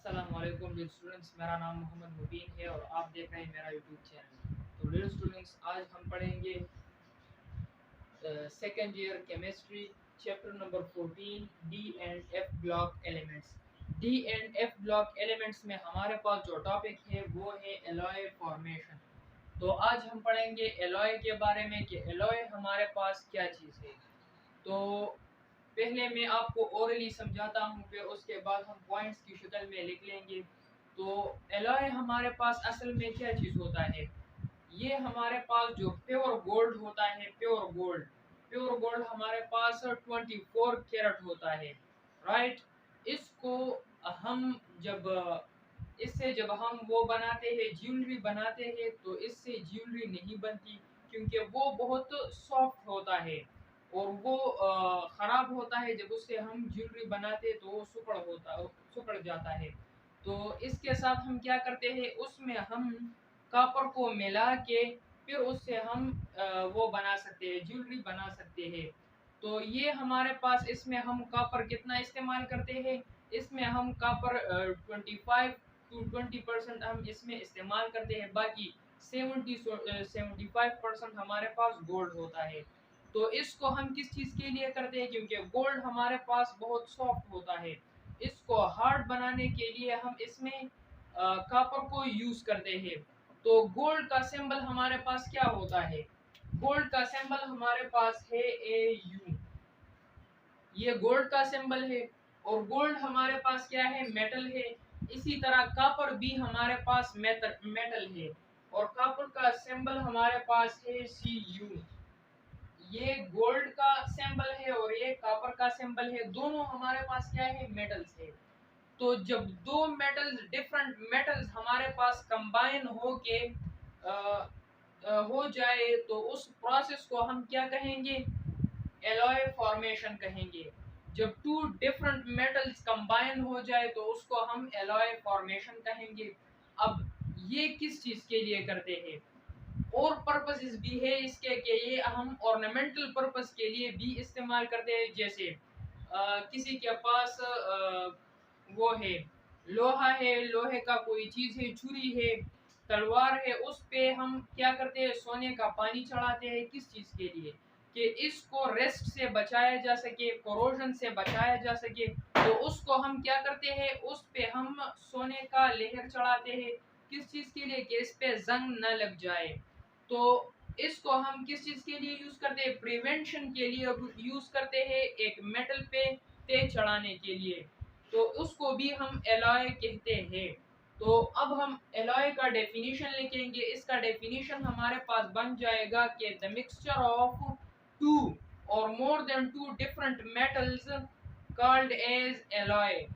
अस्सलामुअलैकुम dear students, मेरा नाम मोहम्मद मुबीन है और आप देख रहे हैं मेरा यूट्यूब चैनल। तो डियर स्टूडेंट्स, आज हम पढ़ेंगे second year chemistry chapter number 14 D and F block elements. D and F block elements में हमारे पास जो टॉपिक है वो है एलॉय फॉर्मेशन। तो आज हम पढ़ेंगे एलॉय के बारे में कि एलॉय हमारे पास क्या चीज़ है। तो पहले मैं आपको ओरली समझाता हूँ, फिर उसके बाद हम पॉइंट्स की शक्ल में लिख लेंगे। तो एलॉय हमारे पास असल में क्या चीज़ होता है, ये हमारे पास जो प्योर गोल्ड होता है, प्योर गोल्ड हमारे पास 24 कैरेट होता है, राइट। इसको हम जब इससे जब हम वो बनाते हैं, ज्वेलरी बनाते हैं, तो इससे ज्वेलरी नहीं बनती क्योंकि वो बहुत सॉफ्ट होता है और वो ख़राब होता है। जब उससे हम ज्वेलरी बनाते हैं तो वो सुकड़ जाता है। तो इसके साथ हम क्या करते हैं, उसमें हम कॉपर को मिला के फिर उससे हम वो बना सकते हैं, ज्वेलरी बना सकते हैं। तो ये हमारे पास इसमें हम कॉपर कितना इस्तेमाल करते हैं, इसमें हम कॉपर 25 to 20% हम इसमें इस्तेमाल करते हैं। बाकी 75% हमारे पास गोल्ड होता है। तो इसको हम किस चीज़ के लिए करते हैं, क्योंकि गोल्ड हमारे पास बहुत सॉफ्ट होता है। इसको हार्ड बनाने के लिए हम इसमें कॉपर को यूज़ करते हैं। तो गोल्ड का सिंबल हमारे पास क्या होता है, गोल्ड का सिंबल हमारे पास है AU। ये गोल्ड का सिंबल है और गोल्ड हमारे पास क्या है, मेटल है। इसी तरह कॉपर भी हमारे पास मेटल है और कॉपर का सिंबल हमारे पास है CU। ये गोल्ड का सिंबल है और ये कॉपर का सिंबल है, दोनों हमारे पास क्या है, मेटल्स है। तो जब दो मेटल्स, डिफरेंट मेटल्स हमारे पास कंबाइन हो जाए तो उस प्रोसेस को हम क्या कहेंगे, एलॉय फॉर्मेशन कहेंगे। जब टू डिफरेंट मेटल्स कंबाइन हो जाए तो उसको हम एलॉय फॉर्मेशन कहेंगे। अब ये किस चीज के लिए करते हैं, और पर्पसेस भी है इसके कि ये हम ऑर्नामेंटल पर्पस के लिए भी इस्तेमाल करते हैं। जैसे किसी के पास वो है, लोहा है, लोहे का कोई चीज है, छुरी है, तलवार है, उस पे हम क्या करते हैं, सोने का पानी चढ़ाते हैं। किस चीज के लिए, कि इसको रेस्ट से बचाया जा सके, कोरोजन से बचाया जा सके। तो उसको हम क्या करते हैं, उस पे हम सोने का लेयर चढ़ाते हैं। किस चीज के लिए, कि इस पे जंग न लग जाए। तो इसको हम किस चीज के लिए यूज करते हैं, प्रिवेंशन के लिए यूज करते हैं, एक मेटल पे तेज चढ़ाने के लिए। तो उसको भी हम एलॉय कहते हैं। तो अब हम एलॉय का डेफिनेशन लिखेंगे। इसका डेफिनेशन हमारे पास बन जाएगा कि the mixture of two or more than two different metals called as alloy.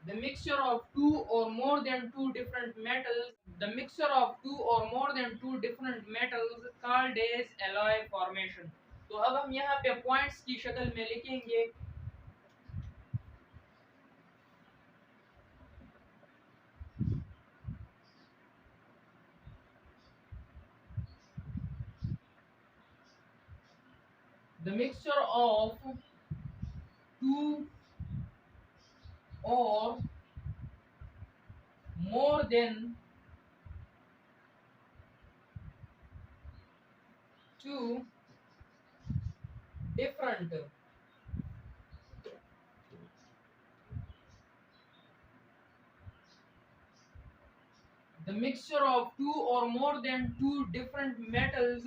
The mixture of two or more than two different metals, the mixture of two or more than two different metals called as alloy formation। तो अब हम यहाँ पे points की शक्ल में लिखेंगे। The mixture of two or more than two different the mixture of two or more than two different metals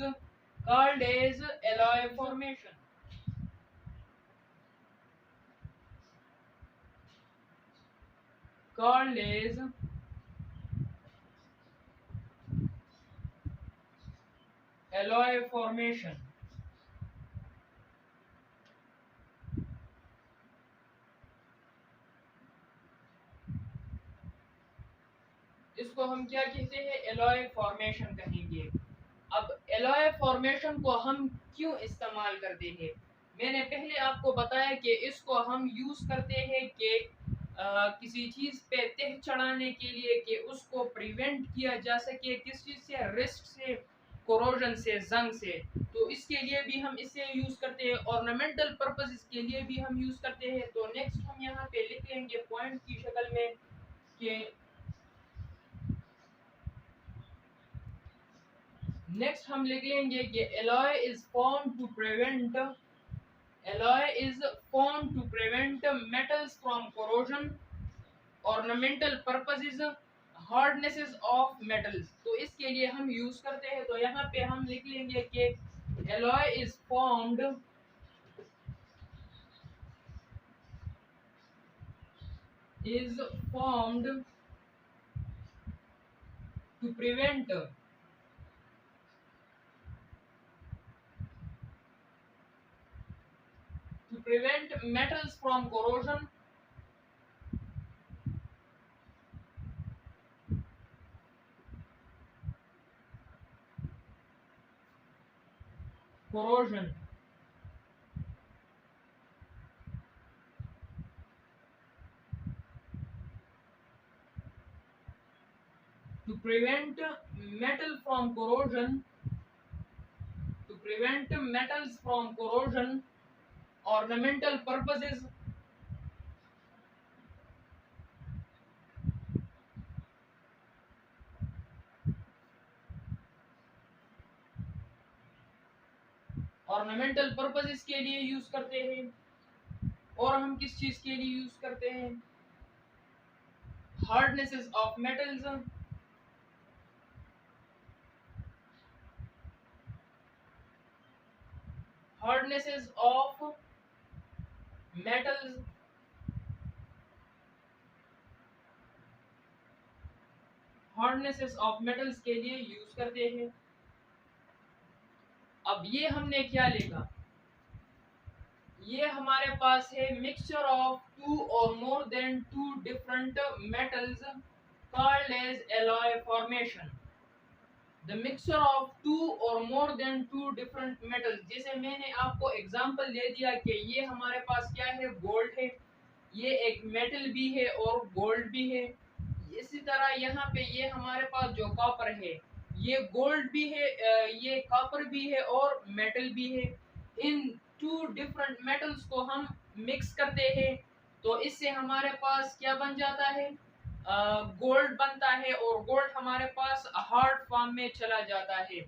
called as alloy formation। Called as alloy formation। इसको हम क्या कहते हैं, एलॉय फॉर्मेशन कहेंगे। अब एलॉय फॉर्मेशन को हम क्यों इस्तेमाल करते हैं, मैंने पहले आपको बताया कि इसको हम यूज करते हैं कि किसी चीज पे तह चढ़ाने के लिए, कि उसको प्रिवेंट किया जा सके, किस चीज से, रिस्ट से, कोरोजन से, जंग से। तो इसके लिए भी हम इसे यूज करते हैं, ऑर्नामेंटल पर्पसेस के लिए भी हम यूज करते हैं। तो नेक्स्ट हम यहाँ पे लिख लेंगे पॉइंट की शक्ल में कि नेक्स्ट हम लिख लेंगे कि alloy is form to prevent metals from corrosion, ornamental purposes, hardnesses of metals। तो इसके लिए हम यूज करते हैं, तो यहाँ पे हम लिख लेंगे कि alloy is formed to prevent metals from corrosion, to prevent metals from corrosion, ornamental purposes, के लिए यूज करते हैं। और हम किस चीज के लिए यूज करते हैं? हार्डनेसेस ऑफ मेटल्स, हार्डनेसेस ऑफ मेटल्स, के लिए यूज करते हैं। अब ये हमने क्या लिखा? ये हमारे पास है mixture of two or more than two different metals called as alloy formation. The mixture of two or more than two different metals, जैसे मैंने आपको एग्जांपल दे दिया कि ये हमारे पास क्या है? गोल्ड है। ये एक मेटल भी है और गोल्ड भी है। इसी तरह यहाँ पे ये हमारे पास जो कॉपर है, ये गोल्ड भी है, ये कॉपर भी है और मेटल भी है। इन टू डिफरेंट मेटल्स को हम मिक्स करते हैं, तो इससे हमारे पास क्या बन जाता है? गोल्ड बनता है, और गोल्ड हमारे पास हार्ड फॉर्म में चला जाता है।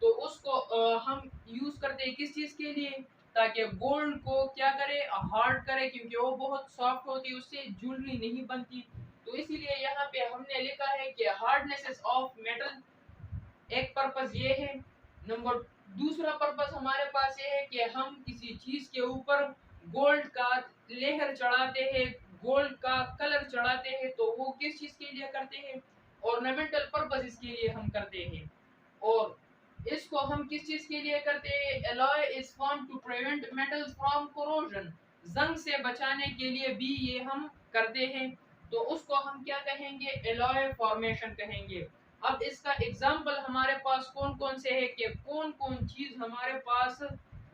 तो उसको हम यूज करते हैं किस चीज के लिए? ताकि गोल्ड को क्या करे? हार्ड करे, क्योंकि वो बहुत सॉफ्ट होती है, उससे ज्वेलरी नहीं बनती। तो इसीलिए यहाँ पे हमने लिखा है कि हार्डनेसेस ऑफ मेटल, एक पर्पस ये है। नंबर दूसरा पर्पस हमारे पास ये है कि हम किसी चीज के ऊपर गोल्ड का लेयर चढ़ाते हैं, गोल्ड का कलर चढ़ाते हैं, तो वो किस चीज के लिए करते हैं? ऑर्नामेंटल पर्पस के लिए हम करते हैं। और इसको हम किस चीज के लिए करते हैं? Alloy is form to prevent metals from corrosion, जंग से बचाने के लिए भी ये हम करते हैं। तो उसको हम क्या कहेंगे? एलॉय फॉर्मेशन कहेंगे। अब इसका एग्जाम्पल हमारे पास कौन कौन से है कि कौन कौन चीज हमारे पास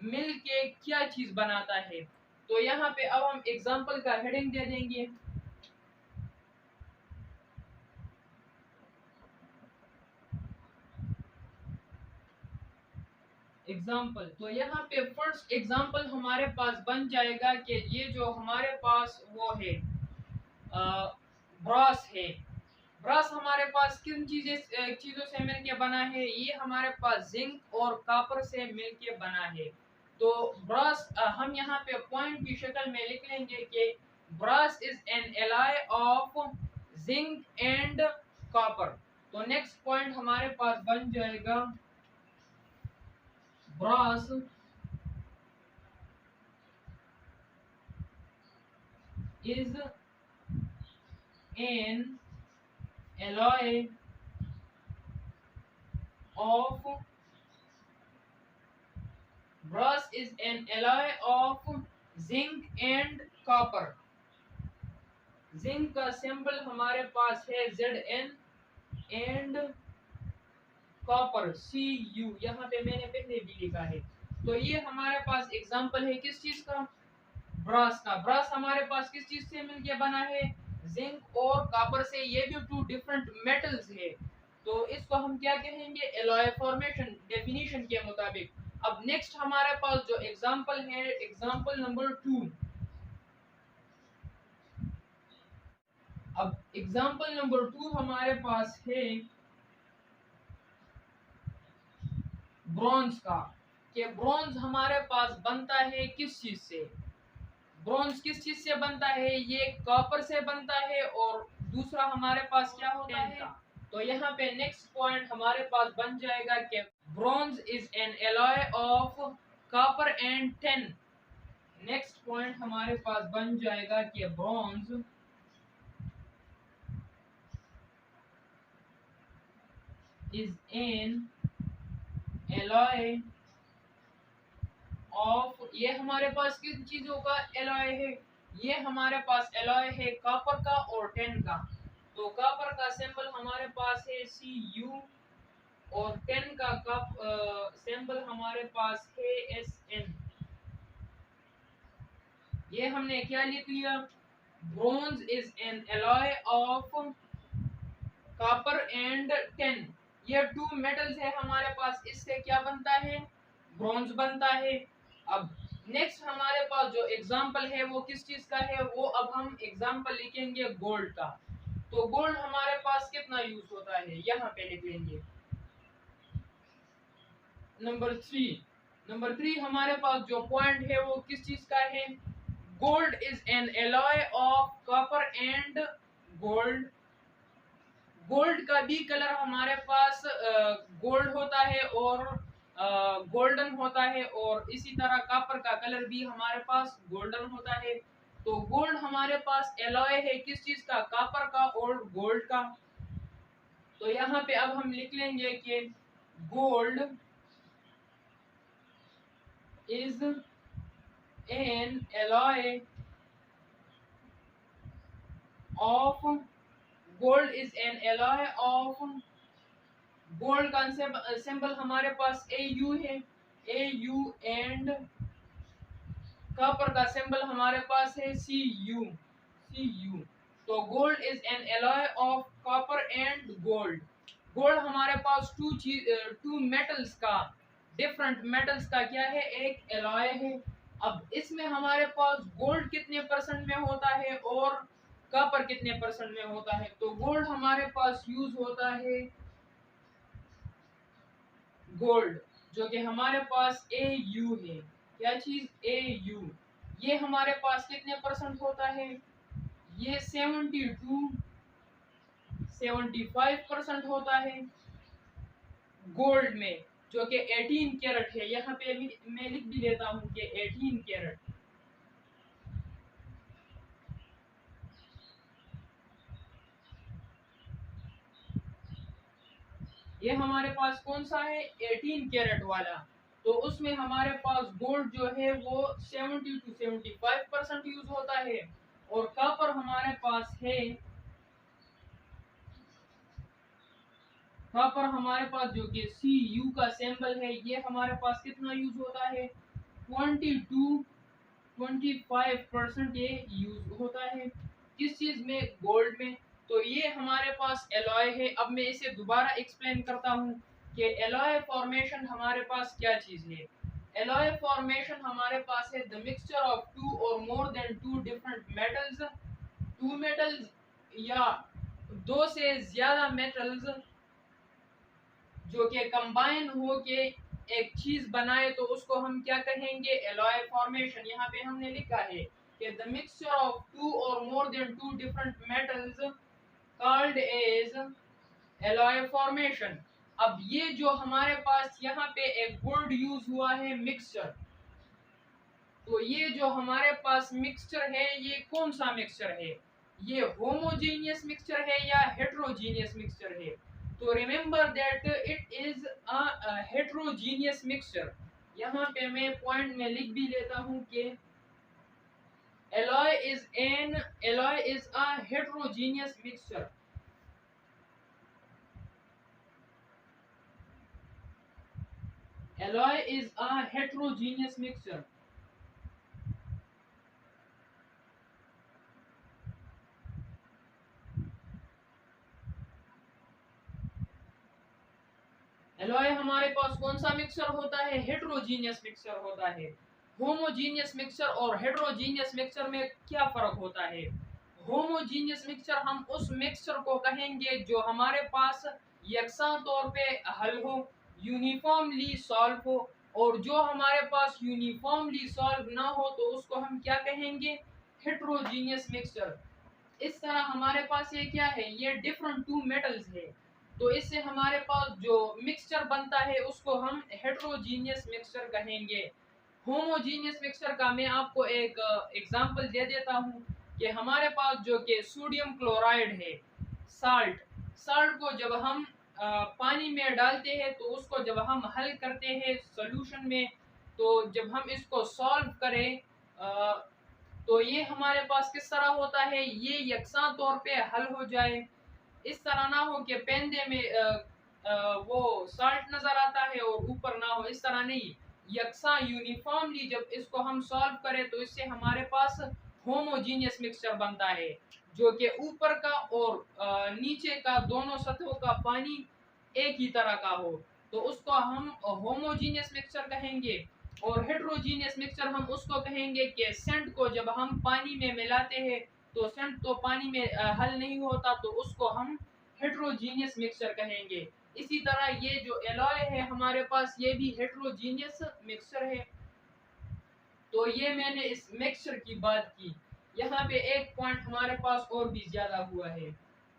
मिल के क्या चीज बनाता है। तो यहाँ पे अब हम एग्जाम्पल का हेडिंग दे देंगे। एग्जाम्पल, तो यहाँ पे फर्स्ट एग्जाम्पल हमारे पास बन जाएगा कि ये जो हमारे पास वो है ब्रास है। ब्रास हमारे पास किन चीजों से मिलके बना है? ये हमारे पास जिंक और कॉपर से मिलके बना है। तो ब्रास हम यहाँ पे पॉइंट की शक्ल में लिख लेंगे कि brass is an alloy of zinc and copper. तो नेक्स्ट पॉइंट हमारे पास बन जाएगा brass is an alloy of zinc and copper। Zinc का सिंबल हमारे पास है Zn एंड कॉपर Cu, यहाँ पे मैंने पहले भी लिखा है। तो ये हमारे पास एग्जांपल है किस चीज का? ब्रास का। ब्रास हमारे पास किस चीज से मिलके बना है? जिंक और कॉपर से। ये भी टू डिफरेंट मेटल्स है। तो इसको हम क्या कहेंगे? एलॉय फॉर्मेशन, डेफिनेशन के मुताबिक। अब नेक्स्ट हमारे पास जो एग्जांपल है, एग्जांपल नंबर 2। अब एग्जाम्पल नंबर 2 हमारे पास है ब्रॉन्ज का, कि ब्रॉन्ज हमारे पास बनता है किस चीज से, ब्रॉन्ज किस चीज से बनता है, ये कॉपर से बनता है, और दूसरा हमारे पास क्या होता है। तो यहाँ पे नेक्स्ट पॉइंट हमारे पास बन जाएगा कि bronze is an alloy of copper and tin. Next point हमारे पास बन जाएगा कि bronze is an alloy of, ये हमारे पास किन चीजों का एलॉय है, ये हमारे पास एलॉय है कॉपर का और टिन का। तो कॉपर का सिंबल हमारे पास है Cu और टिन का सिंबल हमारे पास है Sn। ये हमने क्या लिख लिया, bronze is an alloy of copper and tin. ये टू मेटल्स है हमारे पास, इससे क्या बनता है, ब्रोंज बनता है। अब नेक्स्ट हमारे पास जो एग्जांपल है वो किस चीज का है, वो अब हम एग्जांपल लिखेंगे गोल्ड का। तो गोल्ड हमारे पास कितना यूज होता है, यहाँ पे लिख लेंगे नंबर 3 हमारे पास जो पॉइंट है वो किस चीज का है, gold is an alloy of copper and gold. Gold का भी कलर हमारे पास गोल्ड होता है और गोल्डन होता है, और इसी तरह कॉपर का कलर भी हमारे पास गोल्डन होता है। तो गोल्ड हमारे पास एलॉय है किस चीज का, कॉपर का और गोल्ड का। तो यहाँ पे अब हम लिख लेंगे कि gold is an alloy of, gold is an alloy of, gold का सिंबल हमारे पास Au है, Au, एंड कॉपर का सिंबल हमारे पास है Cu। तो gold is an alloy of copper and gold. Gold हमारे पास टू मेटल्स का, डिफरेंट मेटल्स का क्या है, एक एलॉय है। अब इसमें हमारे पास गोल्ड कितने परसेंट में होता है और कॉपर कितने परसेंट में होता है। तो गोल्ड हमारे पास यूज होता है, गोल्ड जो कि हमारे पास Au है, क्या चीज Au, ये हमारे पास कितने परसेंट होता है, ये 75% होता है गोल्ड में, जो कि 18 कैरेट है। यहाँ पे मैं लिख भी देता हूँ कि 18 कैरेट। ये हमारे पास कौन सा है, 18 कैरेट वाला। तो उसमें हमारे पास गोल्ड जो है वो 70 to 75% यूज होता है, और कॉपर हमारे पास है, कॉपर हमारे पास जो कि Cu का सिंबल है, ये हमारे पास कितना यूज होता है, 20 to 25% ये यूज होता है किस चीज में, गोल्ड में। तो ये हमारे पास एलॉय है। अब मैं इसे दोबारा एक्सप्लेन करता हूँ कि एलॉय फॉर्मेशन हमारे पास क्या चीज है। एलॉय फॉर्मेशन हमारे पास है the mixture of two or more than two different metals, two metals या दो से ज्यादा मेटल्स जो कि कंबाइन हो के एक चीज बनाए, तो उसको हम क्या कहेंगे, एलॉय फॉर्मेशन। यहाँ पे हमने लिखा है कि the mixture of two or more than two different metals called as alloy formation. अब ये जो हमारे पास यहाँ पे एक वर्ड यूज हुआ है मिक्सचर, तो ये जो हमारे पास मिक्सचर है ये कौन सा मिक्सचर है, ये होमोजेनियस मिक्सचर है या हेट्रोजीनियस मिक्सचर है। तो remember that it is a heterogeneous mixture. यहाँ पे मैं पॉइंट में लिख भी लेता हूँ कि alloy is a heterogeneous mixture. Alloy is a heterogeneous mixture. Alloy हमारे पास कौन सा मिक्सचर होता है, हेट्रोजीनियस मिक्सचर होता है। होमोजीनियस मिक्सचर और हेट्रोजीनियस मिक्सचर में क्या फर्क होता है, होमोजीनियस मिक्सचर हम उस मिक्सचर को कहेंगे जो हमारे पास यकसा तौर पे हल हो, यूनिफॉर्मली सॉल्व हो, और जो हमारे पास यूनिफॉर्मली सॉल्व ना हो तो उसको हम क्या कहेंगे, हेट्रोजीनियस मिक्सचर। इस तरह हमारे पास ये क्या है, ये डिफरेंट टू मेटल्स है, तो इससे हमारे पास जो मिक्सचर बनता है उसको हम हेट्रोजीनियस मिक्सचर कहेंगे। होमोजीनियस मिक्सचर का मैं आपको एक एग्जांपल दे देता हूँ कि हमारे पास जो कि सोडियम क्लोराइड है, साल्ट, साल्ट को जब हम पानी में डालते हैं तो उसको जब हम हल करते हैं सॉल्यूशन में, तो जब हम इसको सॉल्व करें तो ये हमारे पास किस तरह होता है, ये यकसा तौर पे हल हो जाए। इस तरह ना हो कि पेंदे में वो साल्ट नजर आता है और ऊपर ना हो, इस तरह नहीं, यकसा यूनिफॉर्मली जब इसको हम सॉल्व करें तो इससे हमारे पास होमोजीनियस मिक्सचर बनता है, जो कि ऊपर का और नीचे का दोनों सतहों का पानी एक ही तरह का हो, तो उसको हम होमोजीनियस मिक्सचर कहेंगे। और हेट्रोजीनियस मिक्सचर हम उसको कहेंगे कि सेंट को जब हम पानी में मिलाते हैं तो सेंट तो पानी में हल नहीं होता, तो उसको हम हेट्रोजीनियस मिक्सचर कहेंगे। इसी तरह ये जो एलॉय है हमारे पास, ये भी हेट्रोजीनियस मिक्सचर है। तो ये मैंने इस मिक्सचर की बात की। यहाँ पे एक पॉइंट हमारे पास और भी ज्यादा हुआ है,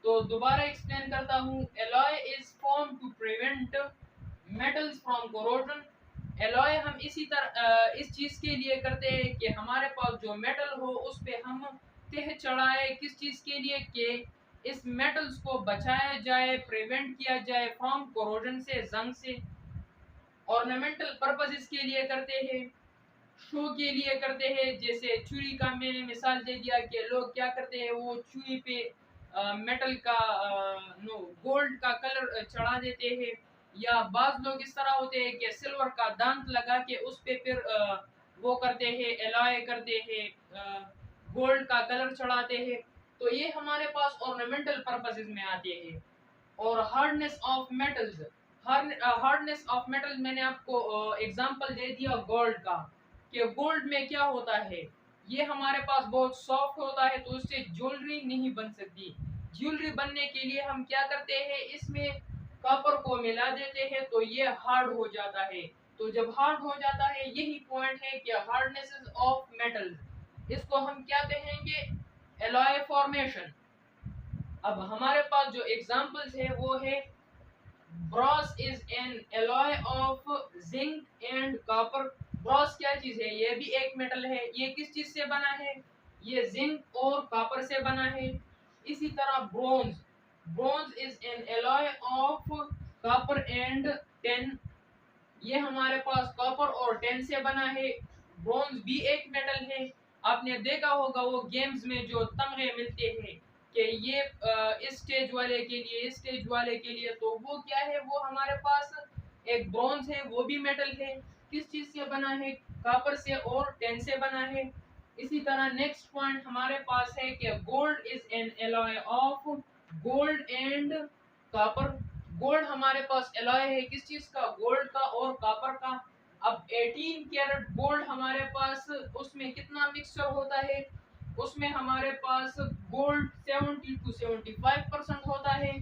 तो दोबारा एक्सप्लेन करता हूँ। Alloy is form to prevent metals from corrosion. Alloy हम इसी तरह इस चीज के लिए करते हैं कि हमारे पास जो मेटल हो उस पे हम तह चढ़ाए, किस चीज के लिए, कि इस मेटल्स को बचाया जाए, प्रिवेंट किया जाए फ्रॉम कोरोजन से, जंग से। ऑर्नामेंटल पर्पसेस के लिए करते हैं, शो के लिए करते हैं, जैसे छुरी का मैंने मिसाल दे दिया कि लोग क्या करते हैं, वो छुरी पे मेटल का नो गोल्ड का कलर चढ़ा देते हैं, या बाज लोग इस तरह होते हैं कि सिल्वर का दांत लगा के उस पे फिर वो करते हैं, एलॉय करते हैं, गोल्ड का कलर चढ़ाते हैं। तो ये हमारे पास ऑर्नामेंटल पर्पसेस में आते हैं। और hardness of metals, hardness of metal मैंने आपको एग्जांपल दे दिया गोल्ड का, कि गोल्ड में क्या होता है, ये हमारे पास बहुत सॉफ्ट होता है, तो उससे ज्वेलरी नहीं बन सकती। ज्वेलरी बनने के लिए हम क्या करते हैं, इसमें कॉपर को मिला देते हैं तो ये हार्ड हो जाता है। तो जब हार्ड हो जाता है, यही पॉइंट है कि हार्डनेस ऑफ मेटल्स, इसको हम क्या कहेंगे, एलॉय फॉर्मेशन। अब हमारे पास जो एग्जांपल्स है वो है, Bros is an alloy of zinc and copper. Bros क्या चीज है, ये भी एक मेटल है, ये किस चीज से बना है, ये जिंक और कॉपर से बना है। इसी तरह bronze, bronze is an alloy of copper and tin, ये हमारे पास कॉपर और टिन से बना है। ब्रोंज भी एक मेटल है। आपने देखा होगा वो गेम्स में जो तमगे मिलते हैं कि ये इस स्टेज वाले के लिए, इस स्टेज वाले के लिए, तो वो क्या है, वो हमारे पास एक ब्रोंज है, वो भी मेटल है। किस चीज से बना है, कॉपर से और टिन से बना है। इसी तरह नेक्स्ट पॉइंट हमारे पास है कि gold is an alloy of gold and copper. Gold हमारे पास एलॉय है किस चीज का, गोल्ड का और कॉपर का। अब 18 कैरेट गोल्ड हमारे पास, उसमें कितना मिक्सचर होता है, उसमें हमारे पास गोल्ड 70 to 75% होता है,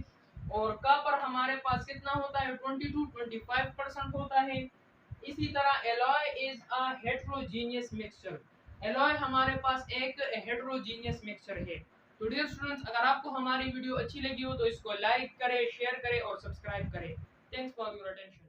और कॉपर हमारे पास कितना होता है, 20 to 25% होता है। इसी तरह alloy is a heterogeneous mixture. Alloy हमारे पास एक हेट्रोजीनियस मिक्सचर है। तो डियर स्टूडेंट्स, अगर आपको हमारी वीडियो अच्छी लगी हो तो इसको लाइक करें, शेयर करें और सब्सक्राइब करें। Thanks for your attention.